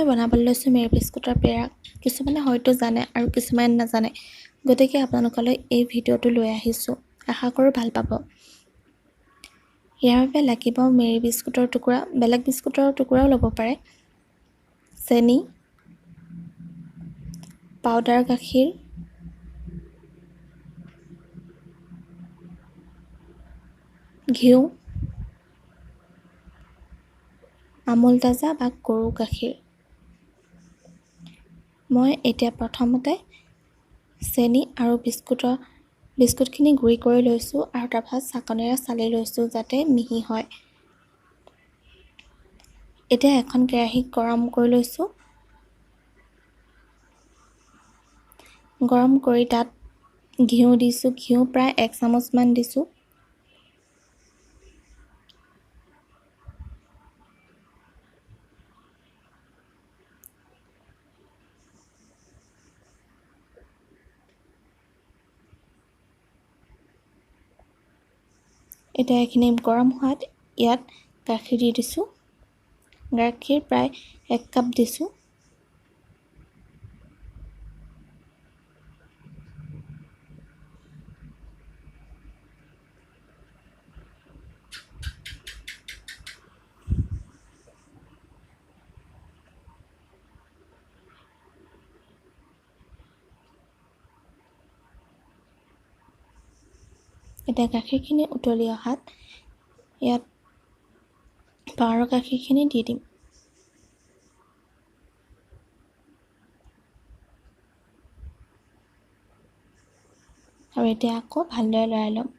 মই বনাবলৈ লৈছোঁ মেৰী বিস্কুটৰ পেৰা। কিছুমানে হয়তো জানে আৰু কিছুমানে নাজানে, গতিকে আপোনালোকলৈ এই ভিডিঅ'টো লৈ আহিছোঁ। আশা কৰোঁ ভাল পাব। ইয়াৰ বাবে লাগিব মেৰী বিস্কুটৰ টুকুৰা, বেলেগ বিস্কুটৰ টুকুৰাও ল'ব পাৰে, চেনি, পাউডাৰ গাখীৰ, ঘিউ, আমুল তাজা বা গৰু গাখীৰ। মই এতিয়া প্ৰথমতে চেনি আৰু বিস্কুটখিনি গুড়ি কৰি লৈছোঁ আৰু তাৰপাছত চাকনিৰে চালি লৈছোঁ যাতে মিহি হয়। এতিয়া এখন কেৰাহী গৰম কৰি লৈছোঁ। গৰম কৰি তাত ঘিউ দিছোঁ, ঘিউ প্ৰায় 1 চামুচমান দিছোঁ। এতিয়া এইখিনি গৰম হোৱাত ইয়াত গাখীৰ দি দিছোঁ। গাখীৰ প্ৰায় 1 কাপ দিছোঁ। এতিয়া গাখীৰখিনি উতলি অহাত ইয়াত পাউডাৰ গাখীৰখিনি দি দিম। আৰু এতিয়া আকৌ ভালদৰে লৰাই ল'ম।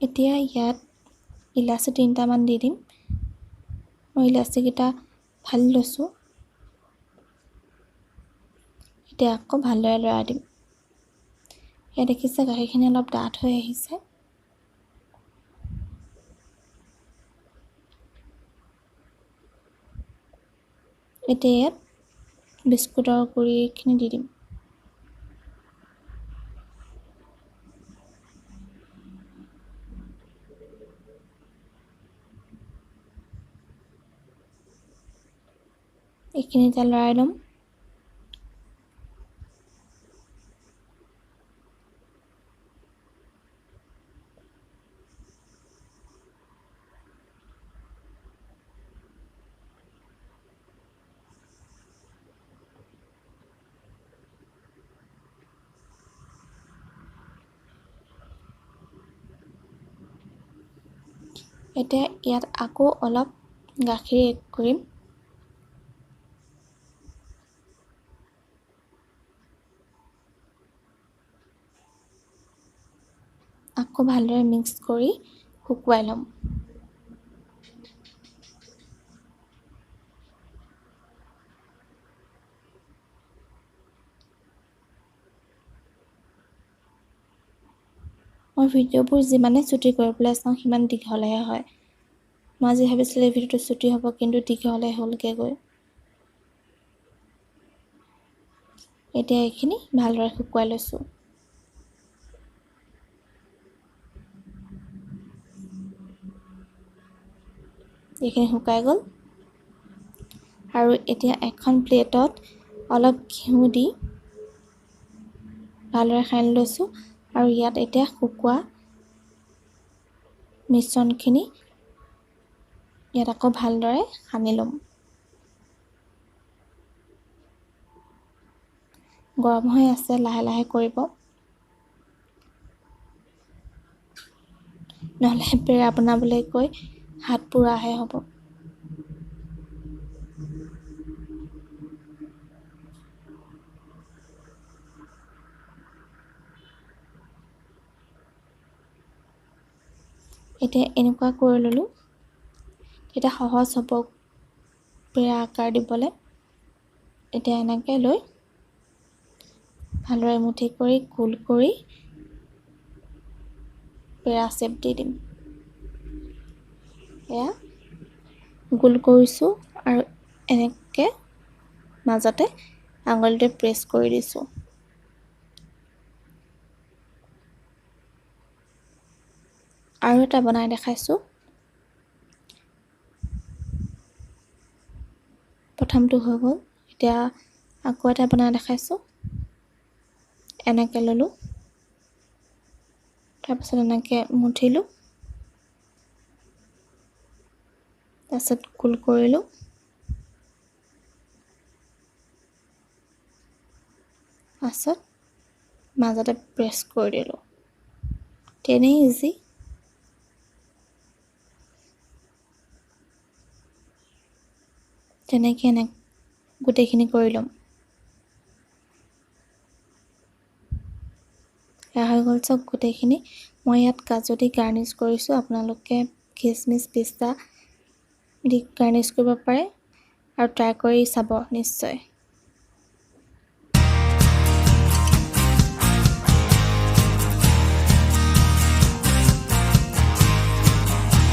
এতিয়া ইয়াত ইলাচি 3টামান দি দিম। মই ইলাচিকেইটা ফালি লৈছোঁ। এতিয়া আকৌ ভালদৰে লৰাই দিম। ইয়াত দেখিছে গাখীৰখিনি অলপ ডাঠ হৈ আহিছে। এতিয়া ইয়াত বিস্কুটৰ গুড়িখিনি দি দিম। এইখিনি এতিয়া লৰাই ল'ম। এতিয়া ইয়াত আকৌ অলপ গাখীৰ এড কৰিম। আকৌ ভালদৰে মিক্স কৰি শুকুৱাই ল'ম। মই ভিডিঅ'বোৰ যিমানে ছুটি কৰিবলৈ চাওঁ সিমান দীঘলেহে হয়। মই আজি ভাবিছিলোঁ এই ভিডিঅ'টো ছুটি হ'ব, কিন্তু দীঘলে হ'লগৈ গৈ। এতিয়া এইখিনি ভালদৰে শুকুৱাই লৈছোঁ। এইখিনি শুকাই গ'ল। আৰু এতিয়া এখন প্লেটত অলপ ঘিউ দি ভালদৰে সানি লৈছোঁ আৰু ইয়াত এতিয়া শুকোৱা মিশ্ৰণখিনি ইয়াত আকৌ ভালদৰে সানি ল'ম। গৰম হৈ আছে, লাহে লাহে কৰিব, নহ'লে পেৰা বনাবলৈ গৈ হাত পোৰাহে হ'ব। এতিয়া এনেকুৱা কৰি ল'লোঁ, তেতিয়া সহজ হ'ব পেৰা আকাৰ দিবলৈ। এতিয়া এনেকৈ লৈ ভালদৰে মুঠি কৰি গোল কৰি পেৰা চেপ দি দিম। এয়া গোল কৰিছোঁ আৰু এনেকৈ মাজতে আঙুলিটোৱে প্ৰেছ কৰি দিছোঁ। আৰু এটা বনাই দেখাইছোঁ। প্ৰথমটো হৈ গ'ল, এতিয়া আকৌ এটা বনাই দেখাইছোঁ। এনেকৈ ল'লোঁ, তাৰপিছত এনেকৈ মুঠিলোঁ, তাৰপিছত গোল কৰিলোঁ, তাৰপিছত মাজতে প্ৰেছ কৰি দিলোঁ। তেনেই ইজি। তেনেকৈ গোটেইখিনি কৰি ল'ম। এয়া হৈ গ'ল চব গোটেইখিনি। মই ইয়াত কাজু দি গাৰ্নিছ কৰিছোঁ, আপোনালোকে খিচমিচ পিস্তা দি গাৰ্নিছ কৰিব পাৰে আৰু ট্ৰাই কৰি চাব নিশ্চয়।